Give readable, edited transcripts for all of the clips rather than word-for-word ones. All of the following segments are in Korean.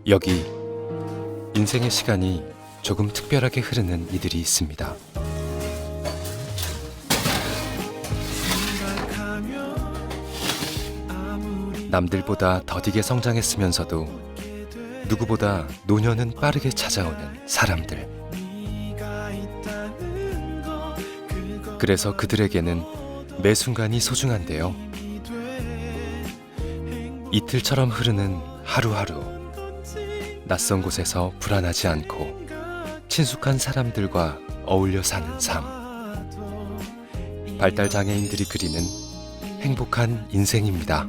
여기 인생의 시간이 조금 특별하게 흐르는 이들이 있습니다. 남들보다 더디게 성장했으면서도 누구보다 노년은 빠르게 찾아오는 사람들. 그래서 그들에게는 매 순간이 소중한데요. 이틀처럼 흐르는 하루하루. 낯선 곳에서 불안하지 않고 친숙한 사람들과 어울려 사는 삶. 발달장애인들이 그리는 행복한 인생입니다.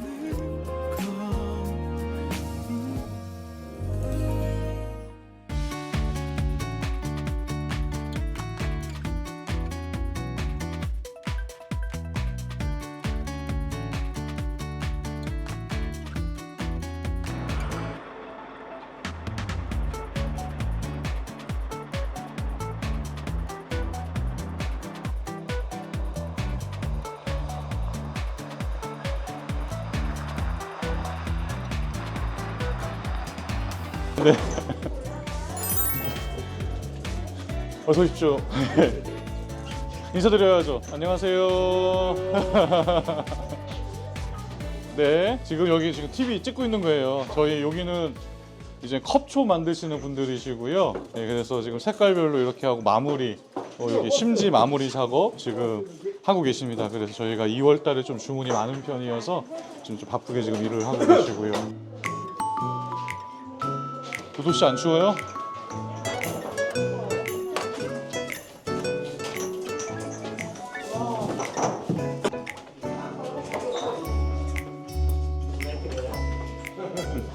네. 어서 오십시오. 인사드려야죠. 안녕하세요. 네, 지금 여기 TV 찍고 있는 거예요. 저희 여기는 이제 컵초 만드시는 분들이시고요. 네, 그래서 지금 색깔별로 이렇게 하고 마무리, 여기 심지 마무리 작업 지금 하고 계십니다. 그래서 저희가 2월 달에 좀 주문이 많은 편이어서 지금 좀 바쁘게 지금 일을 하고 계시고요. 도도 씨 안 추워요?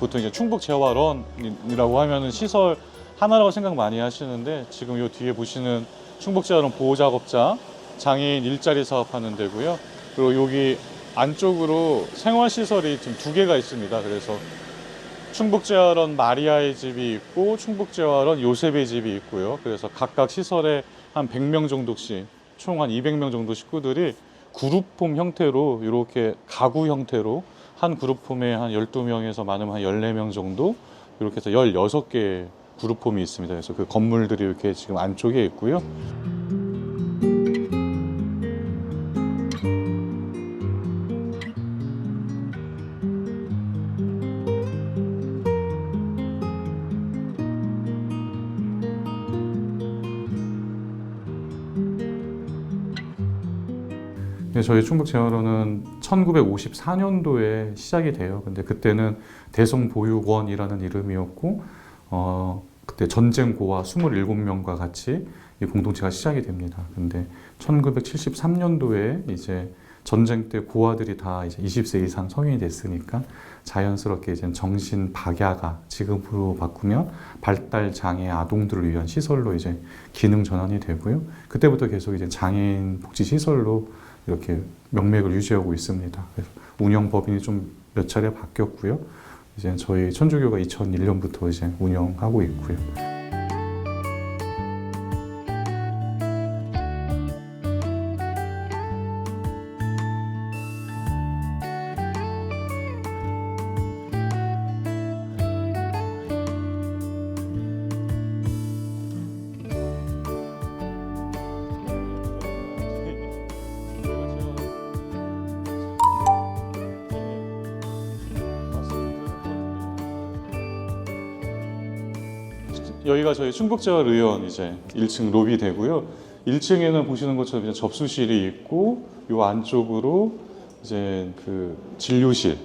보통 이제 충북재활원이라고 하면은 시설 하나라고 생각 많이 하시는데 지금 요 뒤에 보시는 충북재활원 보호작업자 장애인 일자리 사업하는 데고요. 그리고 여기 안쪽으로 생활시설이 지금 2개가 있습니다. 그래서 충북재활원 마리아의 집이 있고 충북재활원 요셉의 집이 있고요. 그래서 각각 시설에 한 100명 정도씩 총 한 200명 정도 식구들이 그룹홈 형태로 이렇게 가구 형태로 한 그룹홈에 한 12명에서 많으면 한 14명 정도 이렇게 해서 16개 그룹홈이 있습니다. 그래서 그 건물들이 이렇게 지금 안쪽에 있고요. 저희 충북재활원은 1954년도에 시작이 돼요. 근데 그때는 대성보육원이라는 이름이었고, 그때 전쟁고아 27명과 같이 이 공동체가 시작이 됩니다. 근데 1973년도에 이제 전쟁 때 고아들이 다 이제 20세 이상 성인이 됐으니까 자연스럽게 이제 정신 박야가 지금으로 바꾸면 발달 장애 아동들을 위한 시설로 이제 기능 전환이 되고요. 그때부터 계속 이제 장애인 복지 시설로 이렇게 명맥을 유지하고 있습니다. 그래서 운영 법인이 좀 몇 차례 바뀌었고요. 이제 저희 천주교가 2001년부터 이제 운영하고 있고요. 여기가 저희 충북재활의원 이제 1층 로비 되고요. 1층에는 보시는 것처럼 이제 접수실이 있고 요 안쪽으로 이제 그 진료실이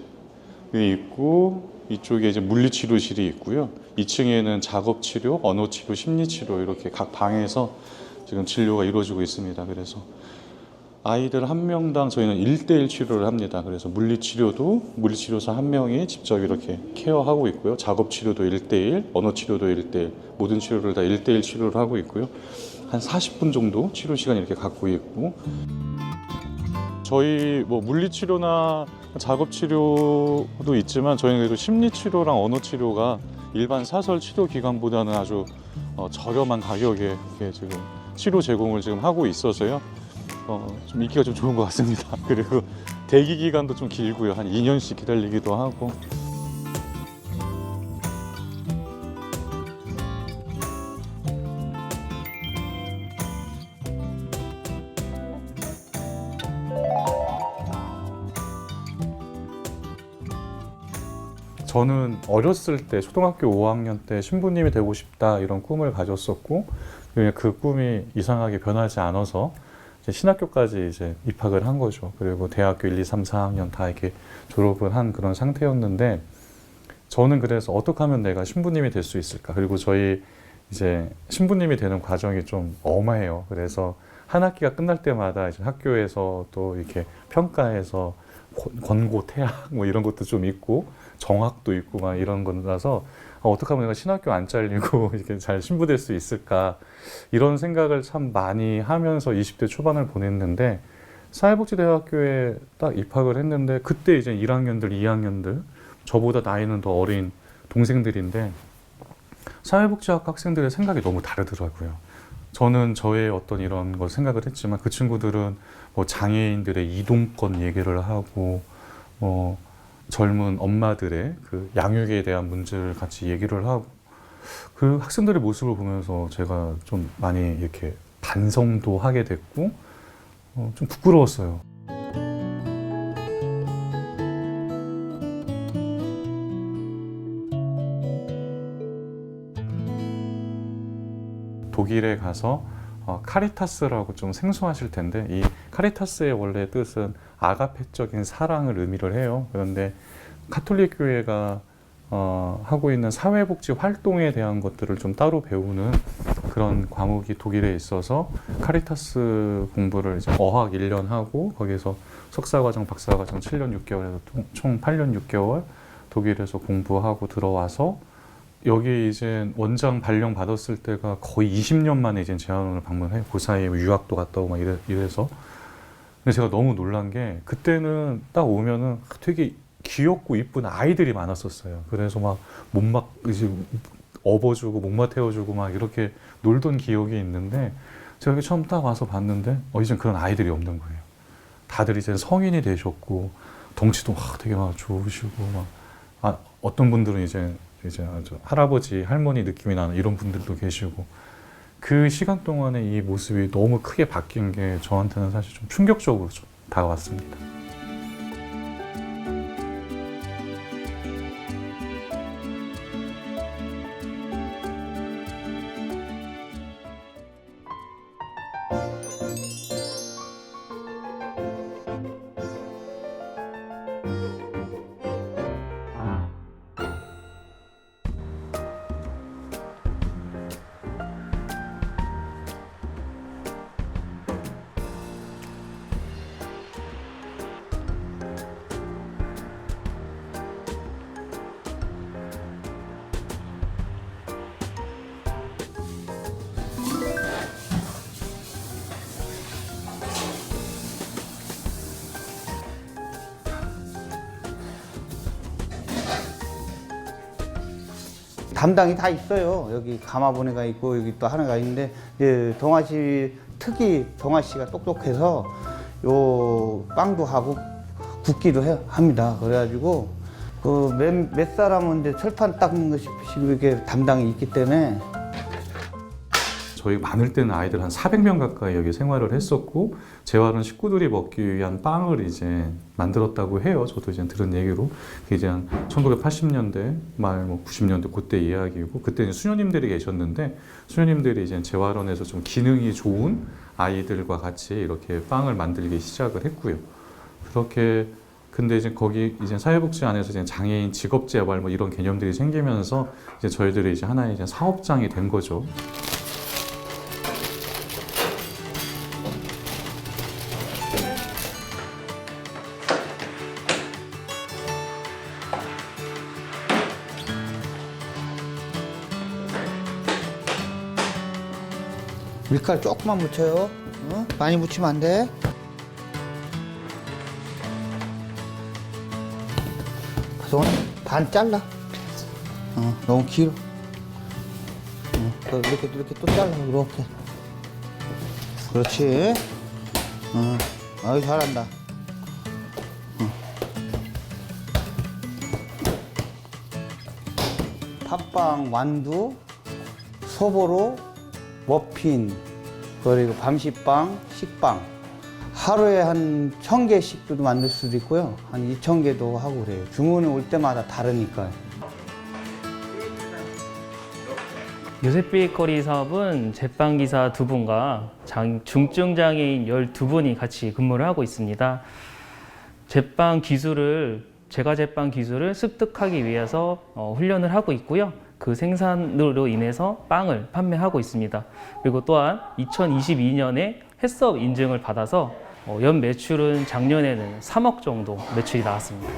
있고 이쪽에 이제 물리치료실이 있고요. 2층에는 작업치료, 언어치료, 심리치료 이렇게 각 방에서 지금 진료가 이루어지고 있습니다. 그래서 아이들 한 명당 저희는 1대1 치료를 합니다. 그래서 물리치료사 한 명이 직접 이렇게 케어하고 있고요. 작업치료도 1대1, 언어치료도 1대1, 모든 치료를 다 1대1 치료를 하고 있고요. 한 40분 정도 치료 시간 이렇게 갖고 있고, 저희 뭐 물리치료나 작업치료도 있지만 저희는 그래도 심리치료랑 언어치료가 일반 사설 치료기관보다는 아주 저렴한 가격에 이렇게 지금 치료 제공을 지금 하고 있어서요. 좀 인기가 좀 좋은 것 같습니다. 그리고 대기 기간도 좀 길고요. 한 2년씩 기다리기도 하고. 저는 어렸을 때 초등학교 5학년 때 신부님이 되고 싶다 이런 꿈을 가졌었고 그 꿈이 이상하게 변하지 않아서 이제 신학교까지 이제 입학을 한 거죠. 그리고 대학교 1, 2, 3, 4학년 다 이렇게 졸업을 한 그런 상태였는데 저는 그래서 어떻게 하면 내가 신부님이 될 수 있을까? 그리고 저희 이제 신부님이 되는 과정이 좀 엄해요. 그래서 한 학기가 끝날 때마다 이제 학교에서 또 이렇게 평가해서 권고, 태학 뭐 이런 것도 좀 있고 정학도 있고 막 이런 거라서 어떻게 하면 내가 신학교 안 잘리고 이렇게 잘 신부될 수 있을까 이런 생각을 참 많이 하면서 20대 초반을 보냈는데 사회복지대학교에 딱 입학을 했는데 그때 이제 1학년들, 2학년들 저보다 나이는 더 어린 동생들인데 사회복지학 학생들의 생각이 너무 다르더라고요. 저는 저의 어떤 이런 걸 생각을 했지만 그 친구들은 뭐 장애인들의 이동권 얘기를 하고 젊은 엄마들의 그 양육에 대한 문제를 같이 얘기를 하고 그 학생들의 모습을 보면서 제가 좀 많이 이렇게 반성도 하게 됐고 좀 부끄러웠어요. 독일에 가서 카리타스라고 좀 생소하실 텐데 이 카리타스의 원래 뜻은 아가페적인 사랑을 의미를 해요. 그런데 가톨릭 교회가 하고 있는 사회복지 활동에 대한 것들을 좀 따로 배우는 그런 과목이 독일에 있어서 카리타스 공부를 이제 어학 1년 하고 거기서 석사과정, 박사과정 7년 6개월에서 총 8년 6개월 독일에서 공부하고 들어와서 여기 이제 원장 발령 받았을 때가 거의 20년 만에 이제 제안원을 방문해 그 사이에 유학도 갔다 오고 막 이래서 근데 제가 너무 놀란 게 그때는 딱 오면은 되게 귀엽고 이쁜 아이들이 많았었어요. 그래서 막 몸막 이제 업어주고 목마 태워주고 막 이렇게 놀던 기억이 있는데 제가 여기 처음 딱 와서 봤는데 이제 그런 아이들이 없는 거예요. 다들 이제 성인이 되셨고 덩치도 막 되게 막 좋으시고 막 어떤 분들은 이제 아주 할아버지 할머니 느낌이 나는 이런 분들도 계시고 그 시간 동안에 이 모습이 너무 크게 바뀐 게 저한테는 사실 좀 충격적으로 좀 다가왔습니다. 담당이 다 있어요. 여기 가마보네가 있고 여기 또 하나가 있는데 동아씨 특히 동아씨가 똑똑해서 요 빵도 하고 굽기도 합니다. 그래가지고 그 몇 사람은 이제 철판 닦는 것이 이렇게 담당이 있기 때문에 저희 많을 때는 아이들 한 400명 가까이 여기 생활을 했었고 재활은 식구들이 먹기 위한 빵을 이제 만들었다고 해요. 저도 이제 들은 얘기로 그게 이제 한 1980년대 말 90년대 그때 이야기고 그때 이제 수녀님들이 계셨는데 수녀님들이 이제 재활원에서 좀 기능이 좋은 아이들과 같이 이렇게 빵을 만들기 시작을 했고요. 그렇게 근데 이제 거기 이제 사회복지 안에서 이제 장애인 직업재활 뭐 이런 개념들이 생기면서 이제 저희들이 이제 하나의 이제 사업장이 된 거죠. 밀가루 조금만 묻혀요. 많이 묻히면 안 돼. 그래서 반 잘라. 너무 길어. 이렇게 또 잘라. 이렇게. 그렇지. 아유 잘한다. 팥빵, 만두, 소보로, 머핀, 그리고 밤식빵, 식빵. 하루에 한 1000개씩도 만들 수도 있고요. 한 2000개도 하고 그래요. 주문이 올 때마다 다르니까요. 요셉 베이커리 사업은 제빵기사 2분과 중증 장애인 12분이 같이 근무를 하고 있습니다. 제가 제빵 기술을 습득하기 위해서 훈련을 하고 있고요. 그 생산으로 인해서 빵을 판매하고 있습니다. 그리고 또한 2022년에 햇섭 인증을 받아서 연 매출은 작년에는 3억 정도 매출이 나왔습니다.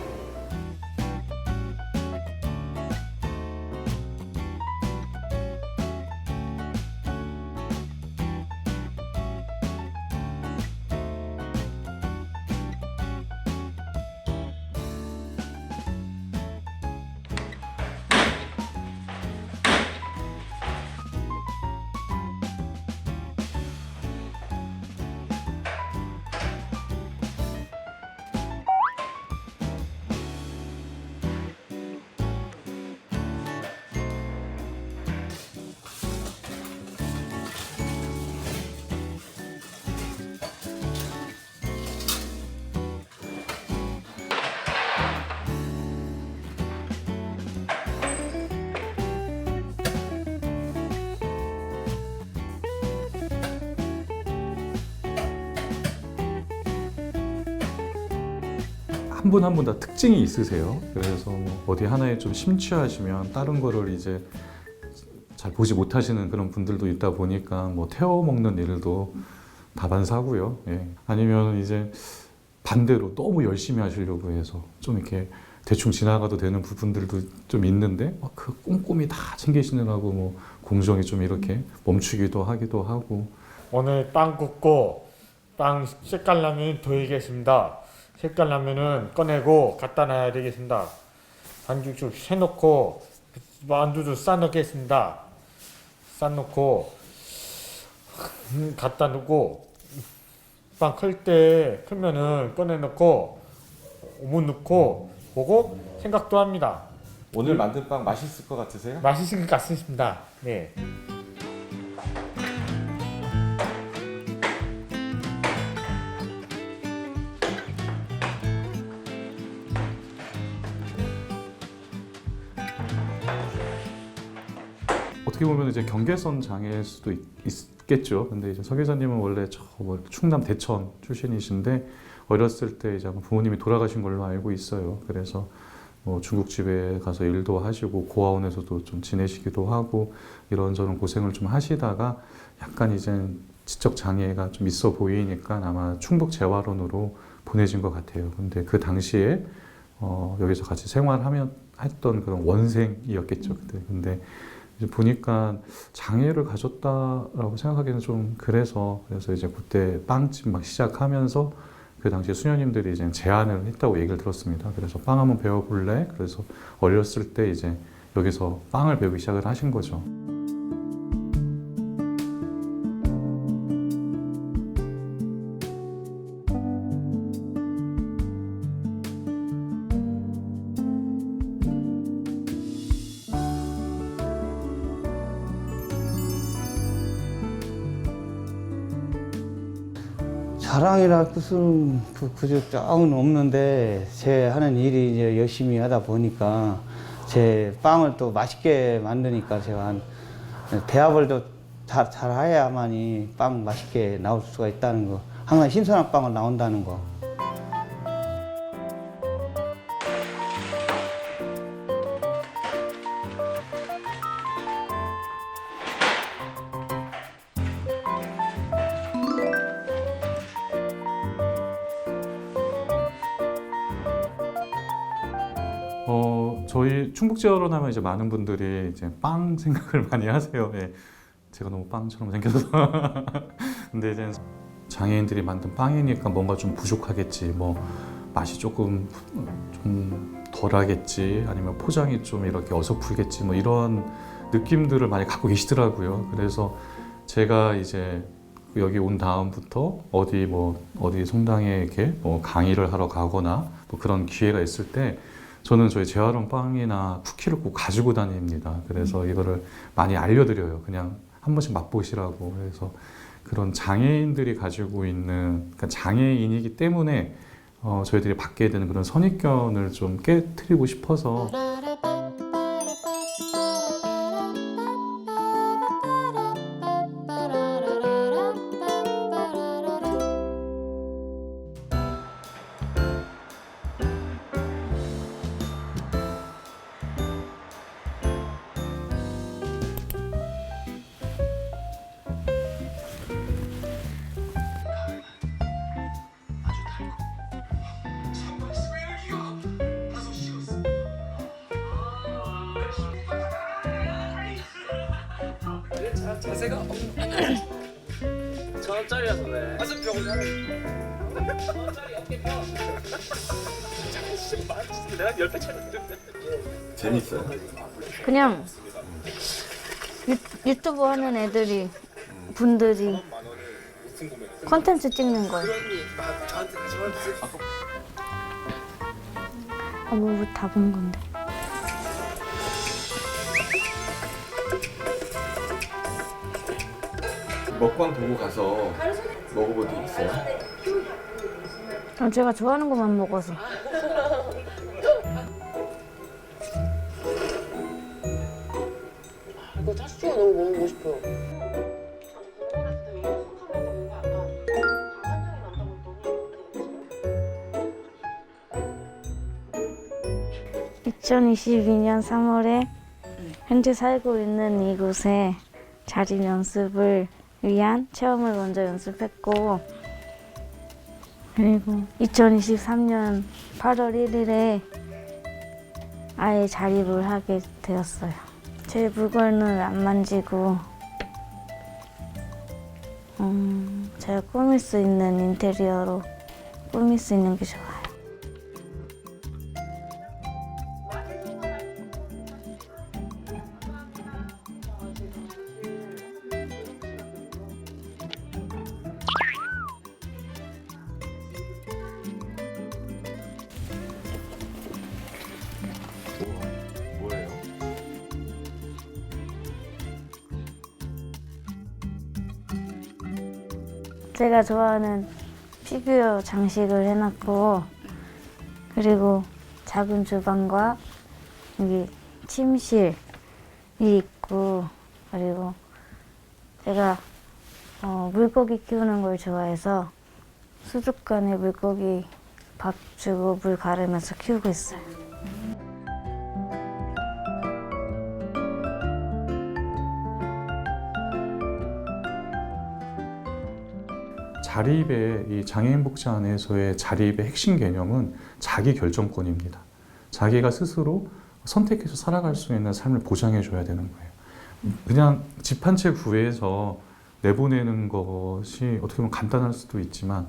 한 분 한 분 다 특징이 있으세요. 그래서 뭐 어디 하나에 좀 심취하시면 다른 거를 이제 잘 보지 못하시는 그런 분들도 있다 보니까 뭐 태워 먹는 일도 다반사고요. 예. 아니면 이제 반대로 너무 열심히 하시려고 해서 좀 이렇게 대충 지나가도 되는 부분들도 좀 있는데 그 꼼꼼히 다 챙기시느라고 뭐 공정이 좀 이렇게 멈추기도 하기도 하고. 오늘 빵 굽고 빵 색깔 라면 돌리겠습니다. 색깔 라면은 꺼내고 갖다 놔야 되겠습니다. 반죽 해놓고 만두도 싸놓겠습니다. 싸놓고 갖다 놓고 빵 클 때 크면은 꺼내놓고 오븐 넣고 보고 생각도 합니다. 오늘 만든 빵 맛있을 것 같으세요? 맛있을 것 같습니다. 네. 어떻게 보면 이제 경계선 장애일 수도 있겠죠. 근데 이제 서 기자님은 원래 충남 대천 출신이신데 어렸을 때 이제 부모님이 돌아가신 걸로 알고 있어요. 그래서 뭐 중국집에 가서 일도 하시고 고아원에서도 좀 지내시기도 하고 이런저런 고생을 좀 하시다가 약간 이제 지적 장애가 좀 있어 보이니까 아마 충북 재활원으로 보내진 것 같아요. 근데 그 당시에 여기서 같이 생활하면 했던 그런 원생이었겠죠. 그때. 근데 이제 보니까 장애를 가졌다라고 생각하기는 좀 그래서 이제 그때 빵집 막 시작하면서 그 당시 수녀님들이 이제 제안을 했다고 얘기를 들었습니다. 그래서 빵 한번 배워볼래? 그래서 어렸을 때 이제 여기서 빵을 배우기 시작을 하신 거죠. 자랑이라 뜻은 그저 짱은 없는데 제 하는 일이 이제 열심히 하다 보니까 제 빵을 또 맛있게 만드니까 제가 한 배합을 또 잘 해야만이 빵 맛있게 나올 수가 있다는 거. 항상 신선한 빵을 나온다는 거. 저희 충북지어로 하면 이제 많은 분들이 이제 빵 생각을 많이 하세요. 예. 제가 너무 빵처럼 생겨서. 근데 이제 장애인들이 만든 빵이니까 뭔가 좀 부족하겠지, 뭐 맛이 조금 좀 덜하겠지, 아니면 포장이 좀 이렇게 어설프겠지, 뭐 이런 느낌들을 많이 갖고 계시더라고요. 그래서 제가 이제 여기 온 다음부터 어디 성당에 이렇게 뭐 강의를 하러 가거나 뭐 그런 기회가 있을 때 저는 저희 재활용 빵이나 쿠키를 꼭 가지고 다닙니다. 그래서 이거를 많이 알려드려요. 그냥 한 번씩 맛보시라고. 그래서 그런 장애인들이 가지고 있는, 그러니까 장애인이기 때문에 저희들이 받게 되는 그런 선입견을 좀 깨트리고 싶어서. 자세가 저짜리라서 그래. 가슴 펴고 저짜리 어깨 펴. 내가 10배 차이 재밌어요. 그냥 유튜브 하는 애들이 분들이 콘텐츠 찍는 거예요. 저한테 가져갈 뭐 다 본 건데. 먹방 보고 가서 먹어본 적 있어요? 제가 좋아하는 것만 먹어서. 이거 차슈가 너무 먹어보고 싶어요. 2022년 3월에 현재 살고 있는 이곳에 자립 연습을 위한 체험을 먼저 연습했고, 그리고 2023년 8월 1일에 아예 자립을 하게 되었어요. 제 물건을 안 만지고 제가 꾸밀 수 있는 인테리어로 꾸밀 수 있는 게 좋아요. 뭐예요? 제가 좋아하는 피규어 장식을 해놨고, 그리고 작은 주방과 여기 침실이 있고, 그리고 제가 물고기 키우는 걸 좋아해서 수족관에 물고기 밥 주고 물 가르면서 키우고 있어요. 자립의 이 장애인 복지 안에서의 자립의 핵심 개념은 자기 결정권입니다. 자기가 스스로 선택해서 살아갈 수 있는 삶을 보장해 줘야 되는 거예요. 그냥 집 한 채 구해서 내보내는 것이 어떻게 보면 간단할 수도 있지만,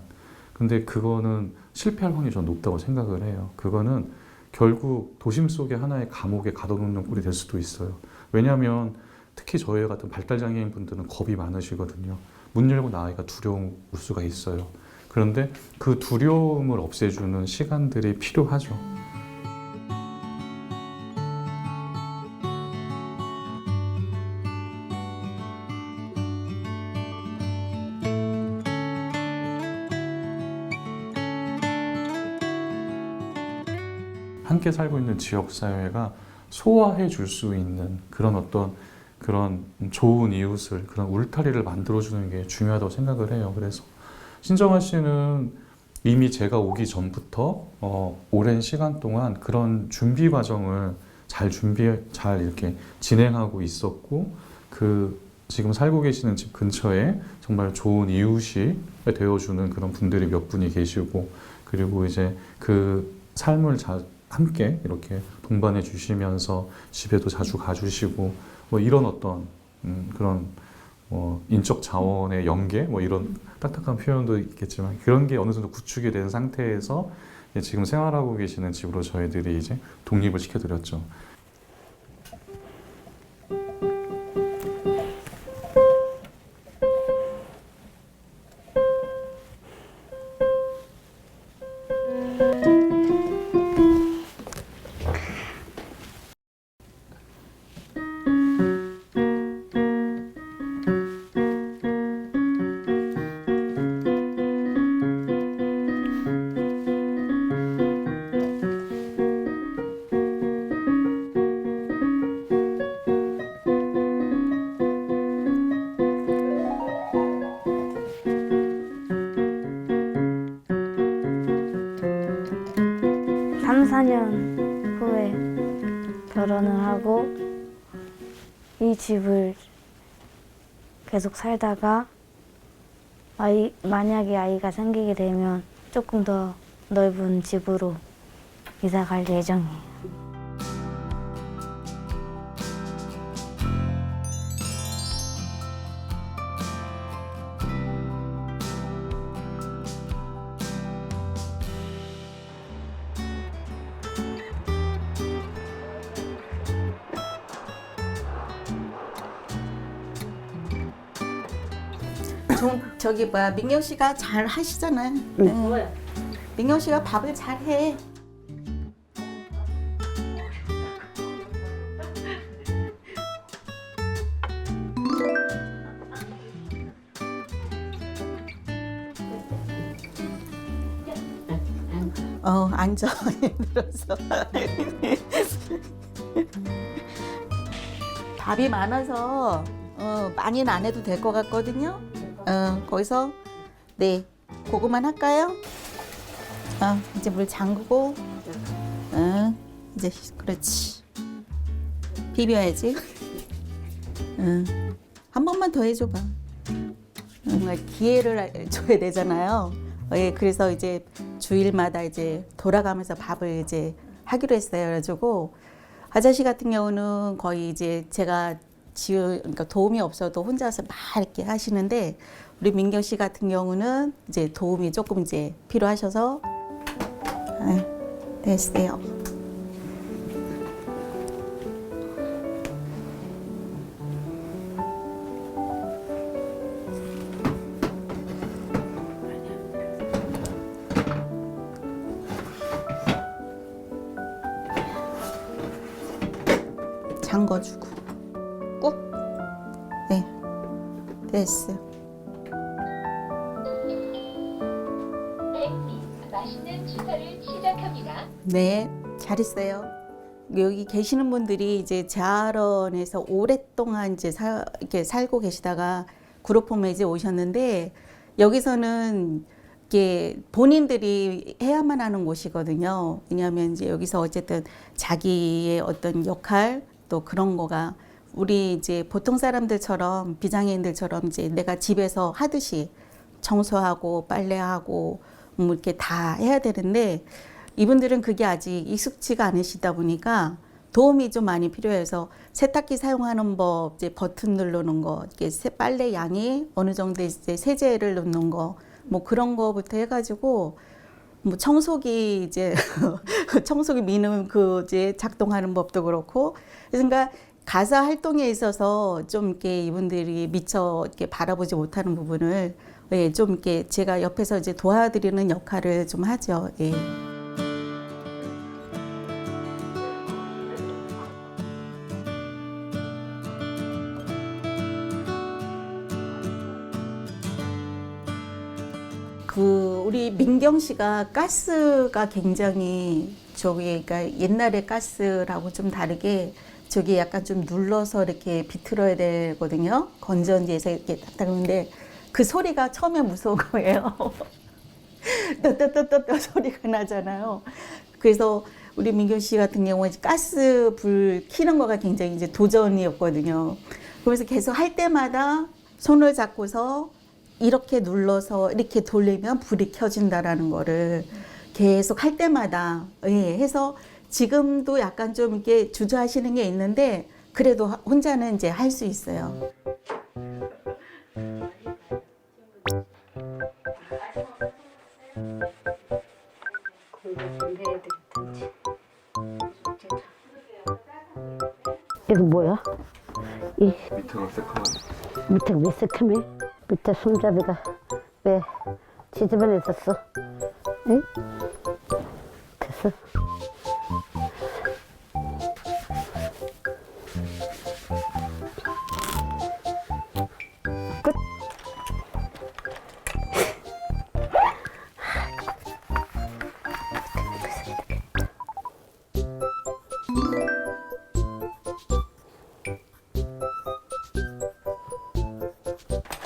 근데 그거는 실패할 확률이 좀 높다고 생각을 해요. 그거는 결국 도심 속의 하나의 감옥에 가둬놓는 꼴이 될 수도 있어요. 왜냐하면 특히 저희 같은 발달장애인 분들은 겁이 많으시거든요. 문 열고 나가기가 두려울 수가 있어요. 그런데 그 두려움을 없애주는 시간들이 필요하죠. 함께 살고 있는 지역사회가 소화해 줄 수 있는 그런 좋은 이웃을, 그런 울타리를 만들어주는 게 중요하다고 생각을 해요. 그래서 신정아 씨는 이미 제가 오기 전부터 오랜 시간 동안 그런 준비 과정을 잘 이렇게 진행하고 있었고, 지금 살고 계시는 집 근처에 정말 좋은 이웃이 되어주는 그런 분들이 몇 분이 계시고, 그리고 이제 그 삶을 함께 이렇게 동반해 주시면서 집에도 자주 가주시고, 뭐 이런 어떤 그런 인적 자원의 연계, 뭐 이런 딱딱한 표현도 있겠지만, 그런 게 어느 정도 구축이 된 상태에서 지금 생활하고 계시는 집으로 저희들이 이제 독립을 시켜드렸죠. 결혼을 하고 이 집을 계속 살다가 만약에 아이가 생기게 되면 조금 더 넓은 집으로 이사 갈 예정이에요. 저기 뭐야 민경 씨가 잘 하시잖아요. 네. 민경 씨가 밥을 잘 해. 앉아. 힘들어서. 밥이 많아서 많이는 안 해도 될 것 같거든요. 거기서 네 그거만 할까요? 이제 물 잠그고 이제 그렇지 비벼야지. 한 번만 더 해줘봐. 기회를 줘야 되잖아요. 그래서 이제 주일마다 이제 돌아가면서 밥을 이제 하기로 했어요. 그래가지고 아저씨 같은 경우는 거의 이제 제가 그러니까 도움이 없어도 혼자서 막 이렇게 하시는데 우리 민경 씨 같은 경우는 이제 도움이 조금 이제 필요하셔서 됐어요. 잠궈주고 꾹. 네, 됐어요. 맛있는 주사를 시작합니다. 네, 잘했어요. 여기 계시는 분들이 이제 재활원에서 오랫동안 이제 이렇게 살고 계시다가 그룹홈에 이제 오셨는데 여기서는 이게 본인들이 해야만 하는 곳이거든요. 왜냐하면 이제 여기서 어쨌든 자기의 어떤 역할 또 그런 거가 우리 이제 보통 사람들처럼 비장애인들처럼 이제 내가 집에서 하듯이 청소하고 빨래하고 뭐 이렇게 다 해야 되는데 이분들은 그게 아직 익숙치가 않으시다 보니까 도움이 좀 많이 필요해서 세탁기 사용하는 법, 이제 버튼 누르는 거, 이게 빨래 양이 어느 정도 이제 세제를 넣는 거, 뭐 그런 거부터 해가지고 뭐 청소기 이제 청소기 미는 그 이제 작동하는 법도 그렇고 그러니까 가사 활동에 있어서 좀 이렇게 이분들이 미처 이렇게 바라보지 못하는 부분을 좀 이렇게 제가 옆에서 이제 도와드리는 역할을 좀 하죠. 예. 우리 민경 씨가 가스가 굉장히 그러니까 옛날의 가스라고 좀 다르게 저기 약간 좀 눌러서 이렇게 비틀어야 되거든요. 건전지에서 이렇게 딱 하는데 그 소리가 처음에 무서운 거예요. 떠떠떠떠 소리가 나잖아요. 그래서 우리 민경 씨 같은 경우에 가스 불 켜는 거가 굉장히 이제 도전이었거든요. 그래서 계속 할 때마다 손을 잡고서 이렇게 눌러서 이렇게 돌리면 불이 켜진다라는 거를 계속 할 때마다 해서 지금도 약간 좀 이렇게 주저하시는 게 있는데 그래도 혼자는 이제 할 수 있어요. 이거 뭐야? 밑에가 새카만. 밑에 왜 새카매? 밑에 손잡이가 왜 지저분해졌어? 응? 됐어. 끝.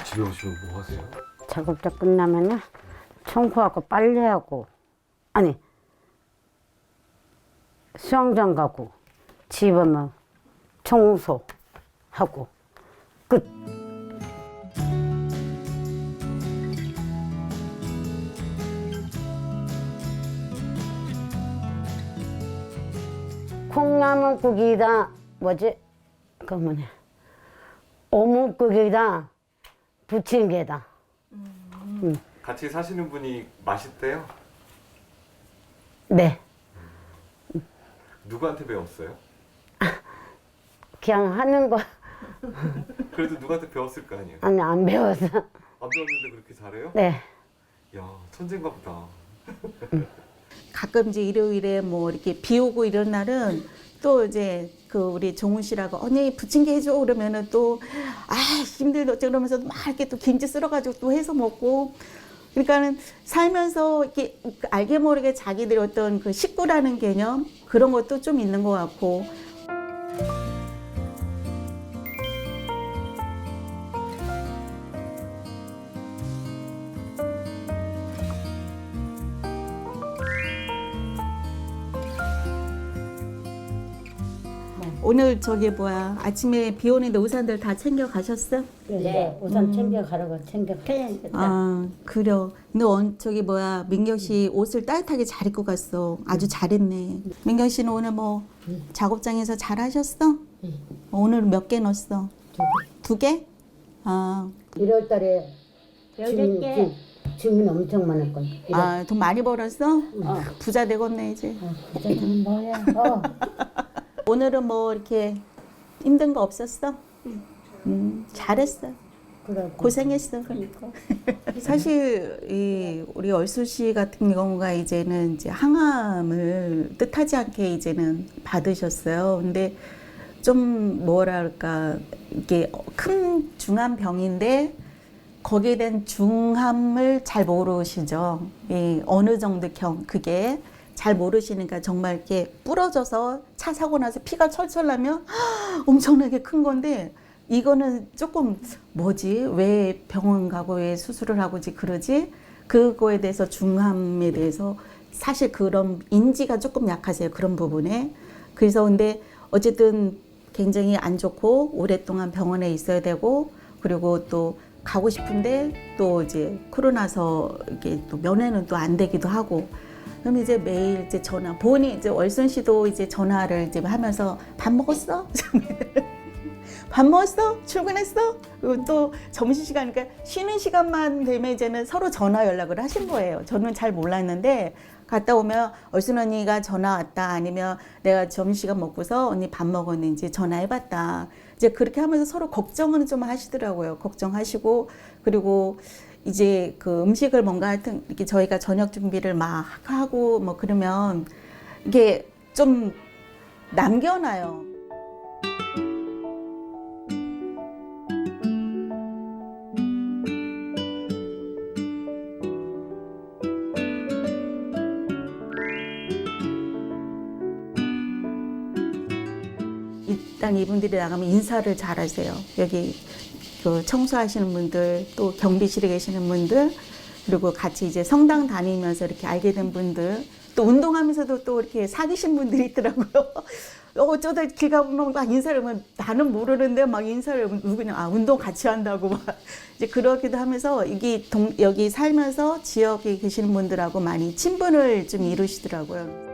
집에 오시면 뭐 하세요? 작업자 끝나면은 청소하고 빨래하고 아니 수영장 가고 집어면 청소하고 끝. 콩나물국이다 뭐지? 그 뭐냐? 어묵국이다 부침개다. 같이 사시는 분이 맛있대요? 네. 누구한테 배웠어요? 그냥 하는 거. 그래도 누구한테 배웠을 거 아니에요? 아니 안 배워서. 안 배웠는데 그렇게 잘해요? 네. 야, 천재인가 보다. 가끔 이제 일요일에 뭐 이렇게 비 오고 이런 날은 또 이제 그 우리 종훈 씨라고 언니 부침개 해줘 그러면은 또 아 힘들다 어쩌 그러면서 막 이렇게 또 김치 쓸어가지고 또 해서 먹고 그러니까는 살면서 이렇게 알게 모르게 자기들의 어떤 그 식구라는 개념 그런 것도 좀 있는 것 같고. 오늘 저기 뭐야 아침에 비 오는데 우산들 다 챙겨 가셨어? 네. 우선 챙겨가라고 챙겨가야겠다. 아 그래요. 근데 저기 뭐야 민경 씨 옷을 따뜻하게 잘 입고 갔어. 아주 잘했네. 민경 씨는 오늘 뭐 작업장에서 잘 하셨어? 오늘 몇 개 넣었어? 2개? 아 1월 달에 주문 엄청 많을 거야. 아, 돈 많이 벌었어? 부자 되겠네 이제. 부자는 뭐야? 오늘은 뭐 이렇게 힘든 거 없었어? 잘했어. 그래. 고생했어. 그러니까. 사실 우리 얼수 씨 같은 경우가 이제는 이제 항암을 뜻하지 않게 이제는 받으셨어요. 근데 좀 뭐랄까 이게 큰 중한 병인데 거기에 대한 중함을 잘 모르시죠. 어느 정도 그게 잘 모르시니까 정말 이렇게 부러져서 차 사고 나서 피가 철철 나면 엄청나게 큰 건데 이거는 조금 뭐지? 왜 병원 가고 왜 수술을 하고지 그러지? 그거에 대해서 중함에 대해서 사실 그런 인지가 조금 약하세요. 그런 부분에. 그래서 근데 어쨌든 굉장히 안 좋고 오랫동안 병원에 있어야 되고 그리고 또 가고 싶은데 또 이제 코로나서 이게 또 면회는 또 안 되기도 하고 그럼 이제 매일 이제 전화 보니 이제 월순 씨도 이제 전화를 이제 하면서 밥 먹었어? 밥 먹었어? 출근했어? 그리고 또 점심시간이니까 쉬는 시간만 되면 이제는 서로 전화 연락을 하신 거예요. 저는 잘 몰랐는데 갔다 오면 얼순 언니가 전화 왔다 아니면 내가 점심시간 먹고서 언니 밥 먹었는지 전화해봤다. 이제 그렇게 하면서 서로 걱정은 좀 하시더라고요. 걱정하시고 그리고 이제 그 음식을 뭔가 하여튼 이렇게 저희가 저녁 준비를 막 하고 뭐 그러면 이게 좀 남겨놔요. 일단 이분들이 나가면 인사를 잘 하세요. 여기 그 청소하시는 분들, 또 경비실에 계시는 분들, 그리고 같이 이제 성당 다니면서 이렇게 알게 된 분들, 또 운동하면서도 또 이렇게 사귀신 분들이 있더라고요. 어쩌다 길 가보면 막 인사를 하면 나는 모르는데 막 인사를 누구냐, 운동 같이 한다고 막 이제 그러기도 하면서 이게 여기 살면서 지역에 계시는 분들하고 많이 친분을 좀 이루시더라고요.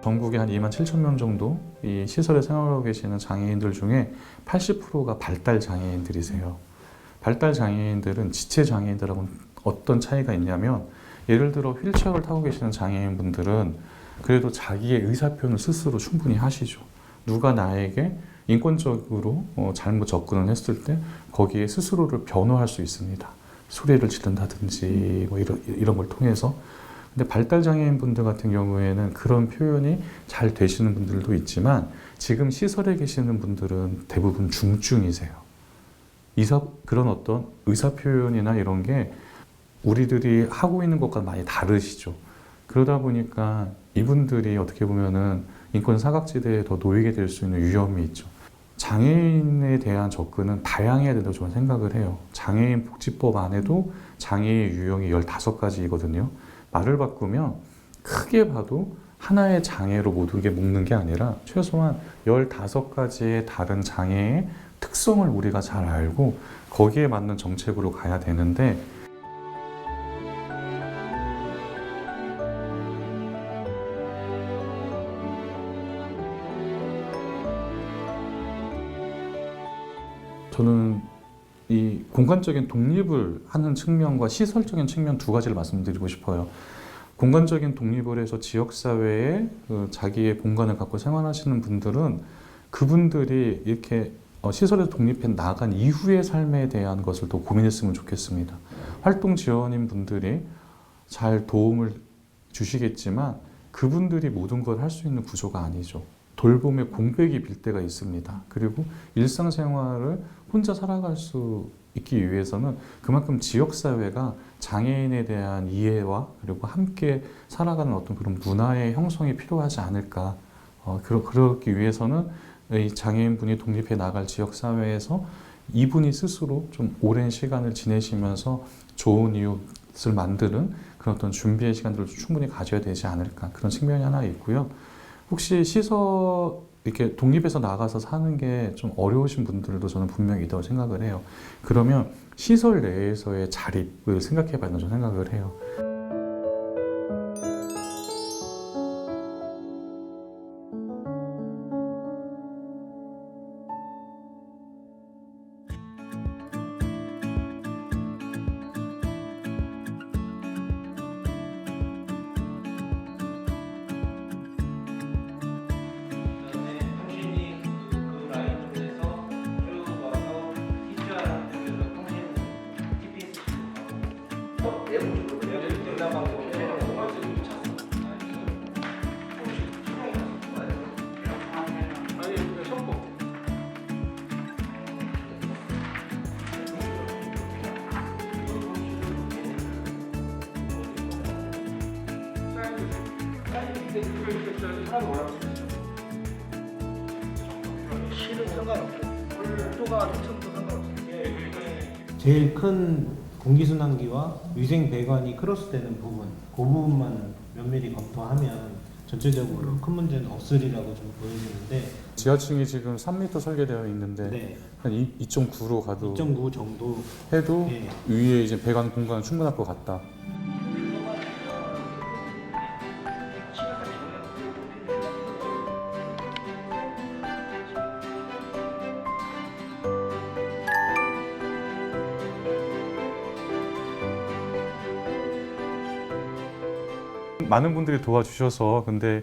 전국에 한 2만 7천 명 정도 이 시설에 생활하고 계시는 장애인들 중에 80%가 발달 장애인들이세요. 발달 장애인들은 지체 장애인들하고는 어떤 차이가 있냐면 예를 들어 휠체어를 타고 계시는 장애인분들은 그래도 자기의 의사표현을 스스로 충분히 하시죠. 누가 나에게 인권적으로 잘못 접근을 했을 때 거기에 스스로를 변호할 수 있습니다. 소리를 지른다든지 뭐 이런 걸 통해서. 근데 발달장애인 분들 같은 경우에는 그런 표현이 잘 되시는 분들도 있지만 지금 시설에 계시는 분들은 대부분 중증이세요. 그런 어떤 의사표현이나 이런 게 우리들이 하고 있는 것과 많이 다르시죠. 그러다 보니까 이분들이 어떻게 보면은 인권 사각지대에 더 놓이게 될 수 있는 위험이 있죠. 장애인에 대한 접근은 다양해야 된다고 저는 생각을 해요. 장애인 복지법 안에도 장애의 유형이 15가지이거든요. 말을 바꾸면 크게 봐도 하나의 장애로 모든 게 묶는 게 아니라 최소한 15가지의 다른 장애의 특성을 우리가 잘 알고 거기에 맞는 정책으로 가야 되는데 저는 이 공간적인 독립을 하는 측면과 시설적인 측면 두 가지를 말씀드리고 싶어요. 공간적인 독립을 해서 지역사회에 자기의 공간을 갖고 생활하시는 분들은 그분들이 이렇게 시설에서 독립해 나간 이후의 삶에 대한 것을 더 고민했으면 좋겠습니다. 활동 지원인 분들이 잘 도움을 주시겠지만 그분들이 모든 걸 할 수 있는 구조가 아니죠. 돌봄의 공백이 빌 때가 있습니다. 그리고 일상생활을 혼자 살아갈 수 있기 위해서는 그만큼 지역사회가 장애인에 대한 이해와 그리고 함께 살아가는 어떤 그런 문화의 형성이 필요하지 않을까. 그러기 위해서는 이 장애인분이 독립해 나갈 지역사회에서 이분이 스스로 좀 오랜 시간을 지내시면서 좋은 이웃을 만드는 그런 어떤 준비의 시간들을 충분히 가져야 되지 않을까. 그런 측면이 하나 있고요. 혹시 시설 이렇게 독립해서 나가서 사는 게 좀 어려우신 분들도 저는 분명히 있다고 생각을 해요. 그러면 시설 내에서의 자립을 생각해 봐야 된다고 생각을 해요. 제일 큰 공기순환기와 위생배관이 크로스되는 부분, 그 부분만 면밀히 검토하면 전체적으로 큰 문제는 없으리라고 좀 보여지는데 지하층이 지금 3m 설계되어 있는데 네. 한 2.9로 가도 2.9 정도 해도 네. 위에 이제 배관 공간은 충분할 것 같다. 많은 분들이 도와주셔서 근데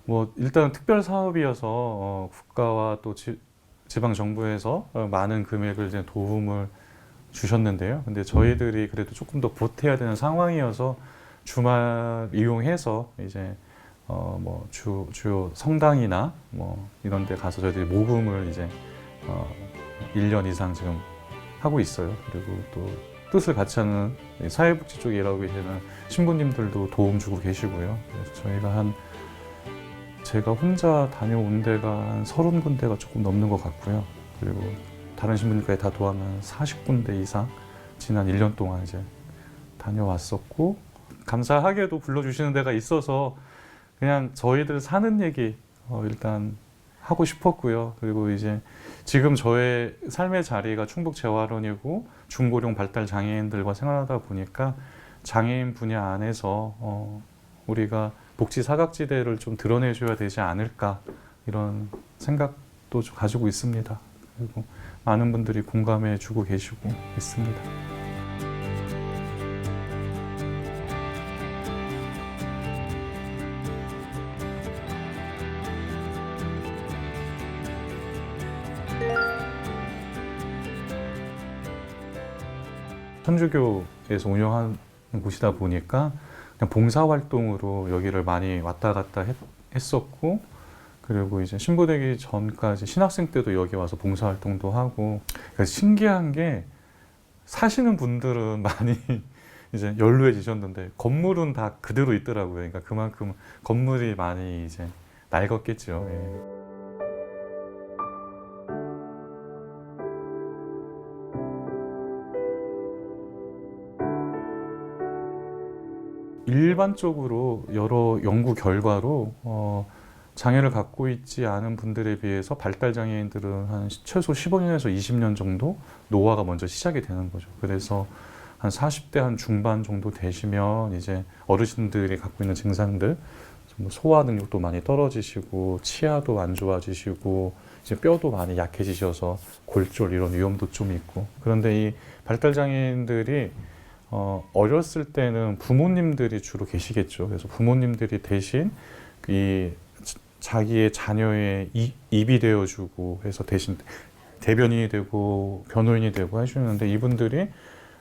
뭐 일단 특별 사업이어서 국가와 또 지방 정부에서 많은 금액을 이제 도움을 주셨는데요. 근데 저희들이 그래도 조금 더 보태야 되는 상황이어서 주말 이용해서 이제 뭐 주요 성당이나 뭐 이런 데 가서 저희들이 모금을 이제 1년 이상 지금 하고 있어요. 그리고 또 뜻을 같이 하는 사회복지 쪽에 일하고 계시는 신부님들도 도움 주고 계시고요. 그래서 저희가 제가 혼자 다녀온 데가 한 30군데가 조금 넘는 것 같고요. 그리고 다른 신부님까지 다 도와면 40군데 이상 지난 1년 동안 이제 다녀왔었고, 감사하게도 불러주시는 데가 있어서 그냥 저희들 사는 얘기 일단 하고 싶었고요. 그리고 이제 지금 저의 삶의 자리가 충북재활원이고 중고령 발달 장애인들과 생활하다 보니까 장애인 분야 안에서 우리가 복지 사각지대를 좀 드러내줘야 되지 않을까 이런 생각도 좀 가지고 있습니다. 그리고 많은 분들이 공감해 주고 계시고 있습니다. 천주교에서 운영하는 곳이다 보니까 그냥 봉사활동으로 여기를 많이 왔다 갔다 했었고, 그리고 이제 신부 되기 전까지 신학생 때도 여기 와서 봉사활동도 하고, 그러니까 신기한 게 사시는 분들은 많이 이제 연루해지셨는데 건물은 다 그대로 있더라고요. 그러니까 그만큼 건물이 많이 이제 낡았겠죠. 예. 일반적으로 여러 연구 결과로 장애를 갖고 있지 않은 분들에 비해서 발달 장애인들은 한 최소 15년에서 20년 정도 노화가 먼저 시작이 되는 거죠. 그래서 한 40대 한 중반 정도 되시면 이제 어르신들이 갖고 있는 증상들, 소화 능력도 많이 떨어지시고 치아도 안 좋아지시고 이제 뼈도 많이 약해지셔서 골절 이런 위험도 좀 있고. 그런데 이 발달 장애인들이 어렸을 때는 부모님들이 주로 계시겠죠. 그래서 부모님들이 대신 이 자기의 자녀의 입이 되어주고 해서 대신 대변인이 되고 변호인이 되고 해주는데, 이분들이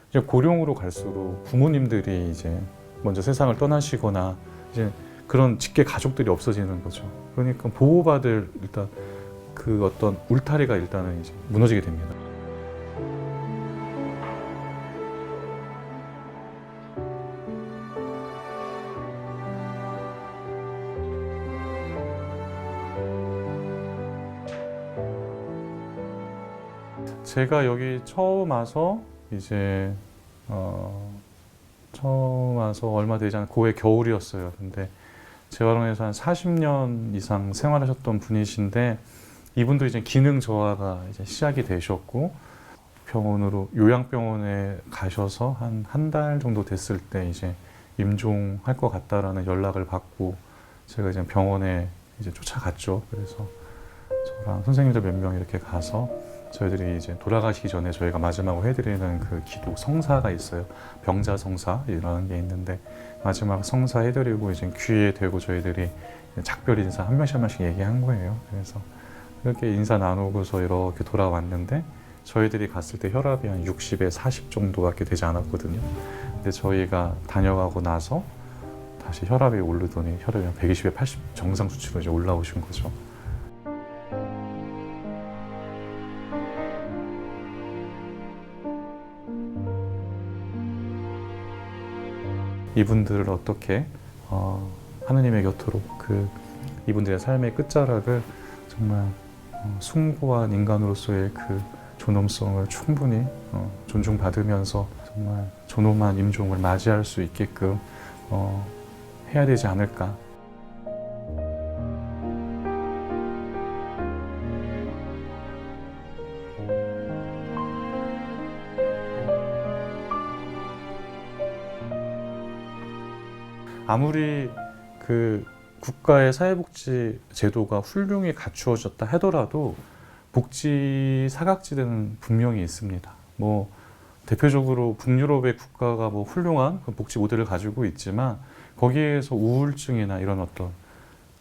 이제 고령으로 갈수록 부모님들이 이제 먼저 세상을 떠나시거나 이제 그런 직계 가족들이 없어지는 거죠. 그러니까 보호받을 일단 그 어떤 울타리가 일단은 이제 무너지게 됩니다. 제가 여기 처음 와서 이제 처음 와서 얼마 되지 않은 고해 겨울이었어요. 근데 재활원에서 한 40년 이상 생활하셨던 분이신데, 이분도 이제 기능 저하가 이제 시작이 되셨고 병원으로 요양병원에 가셔서 한 달 정도 됐을 때 이제 임종할 것 같다라는 연락을 받고 제가 이제 병원에 이제 쫓아갔죠. 그래서 저랑 선생님들 몇 명 이렇게 가서 저희들이 이제 돌아가시기 전에 저희가 마지막으로 해드리는 그 기도 성사가 있어요. 병자 성사라는 게 있는데, 마지막 성사 해드리고 이제 귀에 대고 저희들이 작별 인사 한 명씩 얘기한 거예요. 그래서 이렇게 인사 나누고서 이렇게 돌아왔는데, 저희들이 갔을 때 혈압이 한 60에 40 정도밖에 되지 않았거든요. 근데 저희가 다녀가고 나서 다시 혈압이 오르더니 혈압이 한 120에 80 정상 수치로 이제 올라오신 거죠. 이분들을 어떻게 하느님의 곁으로 이분들의 삶의 끝자락을 정말 숭고한 인간으로서의 그 존엄성을 충분히 존중받으면서 정말 존엄한 임종을 맞이할 수 있게끔 해야 되지 않을까. 아무리 그 국가의 사회복지 제도가 훌륭히 갖추어졌다 하더라도 복지 사각지대는 분명히 있습니다. 뭐 대표적으로 북유럽의 국가가 뭐 훌륭한 복지 모델을 가지고 있지만, 거기에서 우울증이나 이런 어떤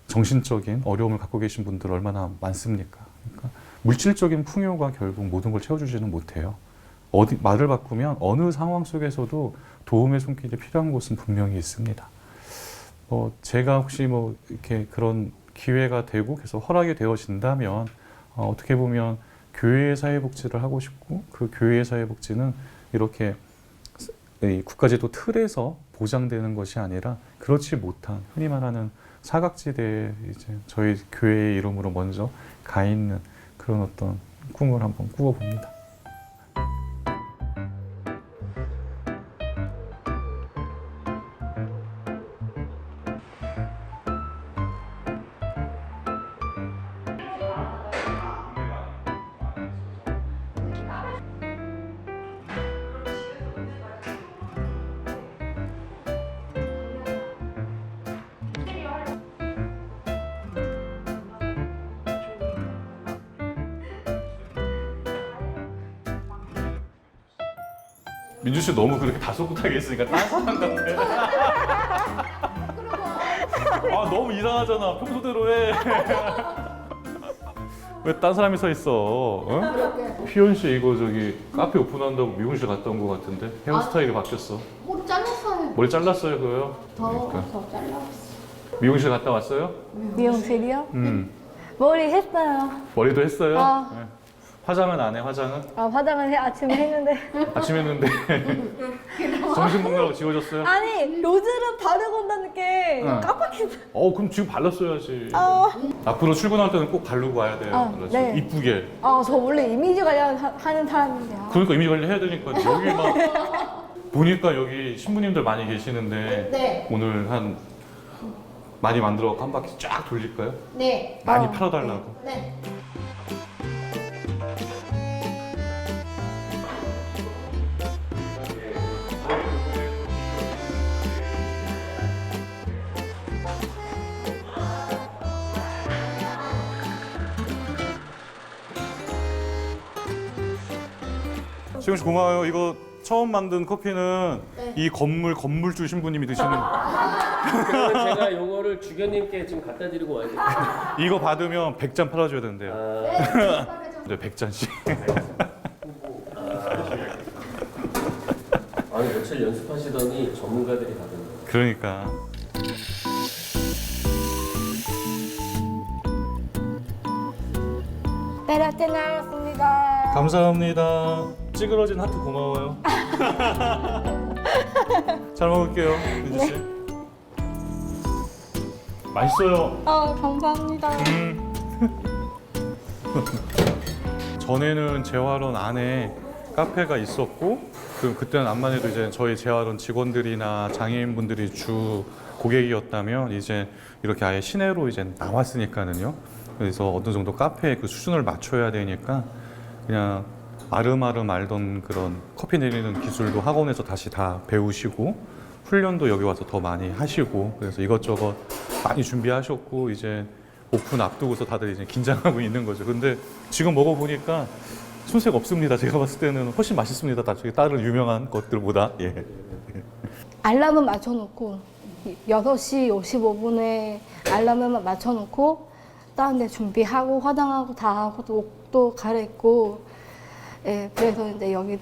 정신적인 어려움을 갖고 계신 분들 얼마나 많습니까? 그러니까 물질적인 풍요가 결국 모든 걸 채워주지는 못해요. 말을 바꾸면 어느 상황 속에서도 도움의 손길이 필요한 곳은 분명히 있습니다. 제가 혹시 뭐 이렇게 그런 기회가 되고 계속 허락이 되어진다면 어떻게 보면 교회의 사회복지를 하고 싶고, 그 교회의 사회복지는 이렇게 국가제도 틀에서 보장되는 것이 아니라 그렇지 못한 흔히 말하는 사각지대에 이제 저희 교회의 이름으로 먼저 가 있는 그런 어떤 꿈을 한번 꾸어봅니다. 민주 씨 너무 그렇게 다소곳하게 있으니까 딴 사람 같아. 아 너무 이상하잖아. 평소대로 해. 왜 딴 사람이 서 있어? 어? 피연 씨 이거 저기 카페 오픈한다고 미용실 갔다 온 것 같은데 헤어스타일이 바뀌었어. 머리 잘랐어요. 머리 잘랐어요 그거요? 더 잘랐어. 미용실 갔다 왔어요? 미용실이요? 머리 했어요. 머리도 했어요? 네. 화장은 안 해? 화장은? 화장은 아침에 했는데. 아침 했는데 점심 먹느라고 지워졌어요? 아니 로즈를 바르고 온다는 게 깜빡했어. 그럼 지금 발랐어야지. 앞으로 출근할 때는 꼭 바르고 와야 돼요. 네. 이쁘게. 저 원래 이미지 관리하는 사람인데요. 그러니까 이미지 관리 해야 되니까 여기 막 보니까 여기 신부님들 많이 계시는데 네. 오늘 많이 만들어갖고 한 바퀴 쫙 돌릴까요? 네. 많이 팔아달라고. 네. 지금 씨 고마워요. 이거 처음 만든 커피는 이 건물주 신부님이 드시는 그러면 제가 요거를 주교님께 지금 갖다 드리고 와야 돼요. 이거 받으면 100잔 팔아줘야 된대요. 네, 100잔씩. 아니 며칠 연습하시더니 전문가들이 다 된다. 그러니까. 베라테 나왔습니다. 감사합니다. 찌그러진 하트 고마워요. 잘 먹을게요, 민지 씨. 맛있어요. 감사합니다. 전에는 재활원 안에 카페가 있었고 그때는 암만 해도 이제 저희 재활원 직원들이나 장애인분들이 주 고객이었다면 이제 이렇게 아예 시내로 이제 나왔으니까는요. 그래서 어느 정도 카페의 그 수준을 맞춰야 되니까 그냥 아름아름 알던 그런 커피 내리는 기술도 학원에서 다시 다 배우시고 훈련도 여기 와서 더 많이 하시고 그래서 이것저것 많이 준비하셨고 이제 오픈 앞두고서 다들 이제 긴장하고 있는 거죠. 근데 지금 먹어보니까 손색 없습니다. 제가 봤을 때는 훨씬 맛있습니다. 다른 유명한 것들보다. 예. 알람은 맞춰놓고 6시 55분에 알람을 맞춰놓고 다른 데 준비하고 화장하고 다 하고 또 옷도 갈아입고 예, 그래서 이제 여기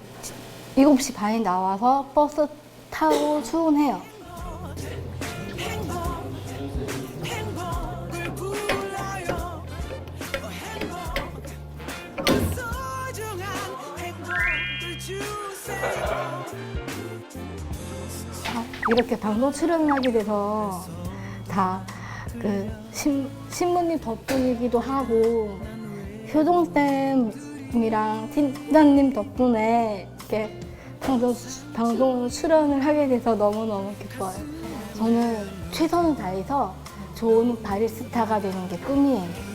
7시 반에 나와서 버스 타고 출근해요. 이렇게 방송 출연하게 돼서 다 그 신부님 덕분이기도 하고 효동쌤이랑 팀장님 덕분에 이렇게 방송 출연을 하게 돼서 너무너무 기뻐요. 저는 최선을 다해서 좋은 바리스타가 되는 게 꿈이에요.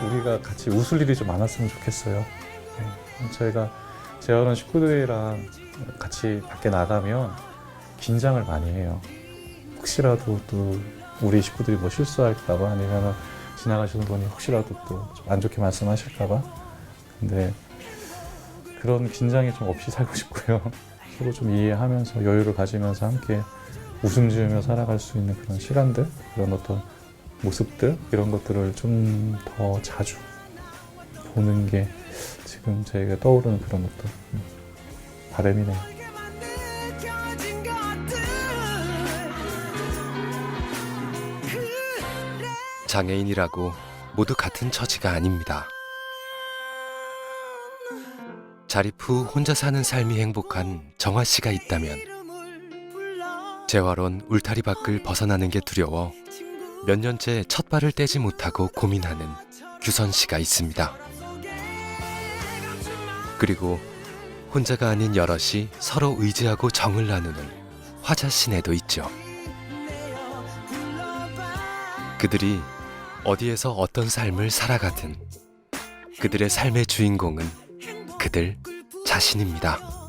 우리가 같이 웃을 일이 좀 많았으면 좋겠어요. 네. 저희가 재활원 식구들이랑 같이 밖에 나가면 긴장을 많이 해요. 혹시라도 또 우리 식구들이 뭐 실수할까봐 아니면 지나가시는 분이 혹시라도 또 안 좋게 말씀하실까봐. 근데 그런 긴장이 좀 없이 살고 싶고요. 서로 좀 이해하면서 여유를 가지면서 함께 웃음 지으며 살아갈 수 있는 그런 시간들, 그런 어떤 모습들, 이런 것들을 좀 더 자주 보는 게 지금 저희가 떠오르는 그런 어떤 바람이네요. 장애인이라고 모두 같은 처지가 아닙니다. 자립 후 혼자 사는 삶이 행복한 정화 씨가 있다면 재활원 울타리 밖을 벗어나는 게 두려워 몇 년째 첫 발을 떼지 못하고 고민하는 규선 씨가 있습니다. 그리고 혼자가 아닌 여럿이 서로 의지하고 정을 나누는 화자 씨네도 있죠. 그들이 어디에서 어떤 삶을 살아가든 그들의 삶의 주인공은 그들 자신입니다.